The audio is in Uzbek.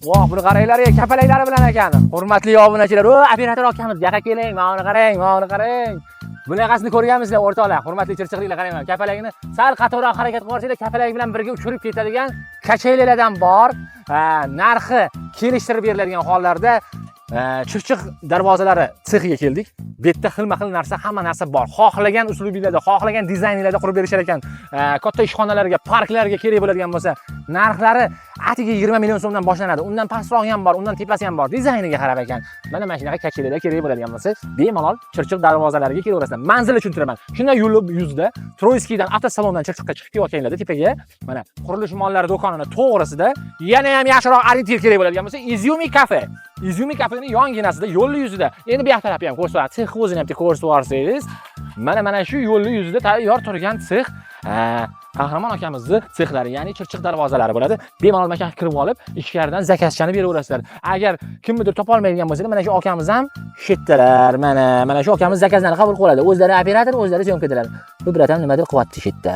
Voh, buni qaranglar, kapalaklari bilan ekan. Hurmatli obunachilar, o, operator akamiz, bu yoqqa keling, mana qarang, mana qarang. Bunaqasini ko'rganmisizlar o'rtoqlar? Hurmatli chirchiqliklar, qaranglar, kapalagini sal qatorroq harakat qilsanglar, kapalag bilan birga uchirib ketadigan kachaylardan bor. Narxi kelishtirib beriladigan hollarda Chirchiq darvozalari sexiga keldik. Bu yerda xilma-xil narsa, hamma narsa bor. Xohlagan uslubinglarda, xohlagan dizaynlarda qurib berishar ekan. Katta ishxonalarga, parklarga kerak bo'ladigan bo'lsa, narxlari atiga 20 million so'mdan boshlanadi. Undan pastroq ham bor, undan tepasi ham bor. Dizayniga qarab ekan. Mana shunaqa kachilar kerak bo'ladigan bo'lsa, bemalol Chirchiq darvozalariga kelaverasizlar. Manzilni tushuntiraman. Shunday yo'l yuzda Troyskidan avtosalondan Chirchiqqa chiqib ketayotganlarda tepaga mana qurilish mollari do'konini to'g'risida yana ham yaxshiroq orientir kerak bo'ladigan bo'lsa, Izumi Cafe. Izumi Cafe'ning yonginasida, yo'l yuzida. Endi bu yoq tarafni ham ko'rsatib, sex o'zini ham ko'rsatib, mana shu yo'l yuzida tayyor turgan sex Qahramon akamizni sexlari, ya'ni Chirchiq darvozalari bo'ladi. Bemalol mana shunga kirib olib, ichkaridan zakazchani beraverasizlar. Agar kimnidir topa olmaydigan bo'lsa, mana shu akamiz ham shetdalar. Mana shu akamiz zakazlarni qabul qiladi. O'zlari operator, o'zlari syomkadalar. Bu biratan nimadir qilyapti shetda.